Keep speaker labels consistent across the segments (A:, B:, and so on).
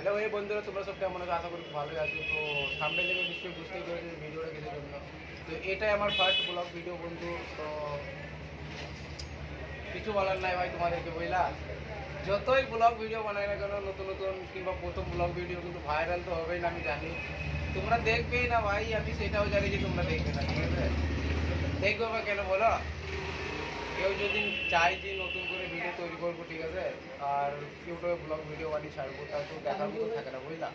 A: Hello এই বন্ধুরা, তোমরা সব কেমন আছো? আশা করি খুব ভালোই আছো। তো সামনে থেকে নিশ্চয়ই বুঝতেই পেরেছো ভিডিওটা কিসের জন্য। তো এটাই আমার ফার্স্ট ব্লগ ভিডিও বন্ধু। তো কিছু বলার নাই ভাই তোমাদেরকে, বুঝলা? যতই ব্লগ ভিডিও বানাই না কেন, নতুন নতুন কিংবা প্রথম ব্লগ ভিডিও কিন্তু ভাইরাল তো হবেই না, আমি জানি। তোমরা দেখবেই না ভাই, আমি সেটাও জানি যে তোমরা দেখবে না, ঠিক আছে? দেখবে বা কেন বলো? কেউ যদি চাই যে নতুন করে ভিডিও তৈরি করবো, ঠিক আছে, আর ইউটিউবে ব্লগ ভিডিও বানিয়ে ছাড়বো, তার তো দেখার মতো থাকে না, বুঝলা?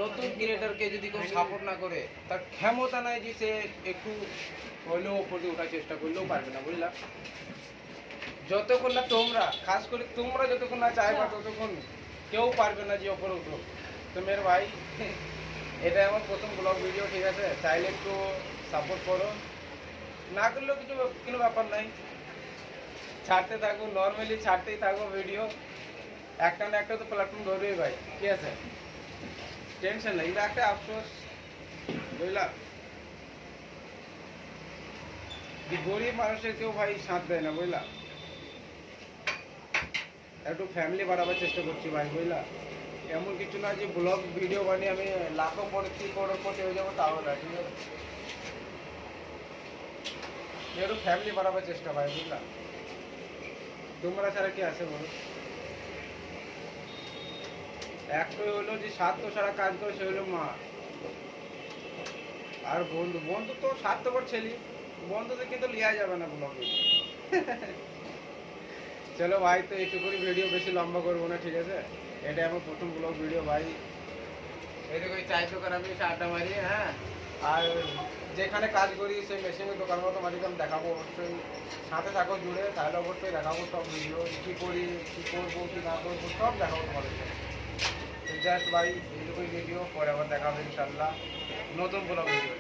A: নতুন ক্রিয়েটারকে যদি কেউ সাপোর্ট না করে, তার ক্ষমতা নাই যে সে একটু হলেও ওপরে ওঠার চেষ্টা করলেও পারবে না, বুঝলা? যতক্ষণ না তোমরা, খাস করে তোমরা যতক্ষণ না চাইবা, ততক্ষণ কেউ পারবে না যে ওপরে উঠো। তো মেয়ের ভাই, এটা আমার প্রথম ব্লগ ভিডিও, ঠিক আছে? চাইলে একটু সাপোর্ট করো, না করলেও কিছু কোনো ব্যাপার নাই, ছাড়তে থাকবো, নর্মালি ছাড়তেই থাকবো ভিডিও। একটা না একটা তো প্ল্যাটফর্ম ধরবেই ভাই, ঠিক আছে? টেনশন নেই, এটা একটা আফসোস, বুঝলা? গরিব মানুষের কেউ ভাই সাথ দেয় না, বুঝলা? একটু ফ্যামিলি বাড়াবার চেষ্টা করছি ভাই, বুঝলা? এমন কিছু না যে ব্লগ ভিডিও বানিয়ে আমি লাখো কোটি হয়ে যাবো, তাও না, ঠিক আছে? একটু ফ্যামিলি বাড়াবার চেষ্টা ভাই, বুঝলা? তোমরা ছাড়া কি আছে বলো? একটাই হলো যে স্বার্থ ছাড়া কাজ করে, সে হলো মা। আর বন্ধু, বন্ধু তো স্বার্থপর ছেলে, বন্ধুদের কিন্তু লিয়া যাবে না ব্লগে। চলো ভাই, তো এইটুকুনি ভিডিও, বেশি লম্বা করবো না, ঠিক আছে? এটা আমার প্রথম ব্লগ ভিডিও ভাই। এই দেখো, এই চায়ের দোকান আমি এসে আড্ডা মারি, হ্যাঁ। আর যেখানে কাজ করি সেই মেশিনের দোকান মতো মালিক আমি দেখাবো, অবশ্যই সাথে থাকো জুড়ে, তাহলে অবশ্যই দেখাবো সব ভিডিও, কী করি, কী করবো, কী না করবো, সব দেখাবো তোমাদেরকে। জাস্ট ভাই এইটুকুই ভিডিও, পরে আবার দেখা হবে ইনশাল্লাহ নতুন ব্লগ ভিডিও।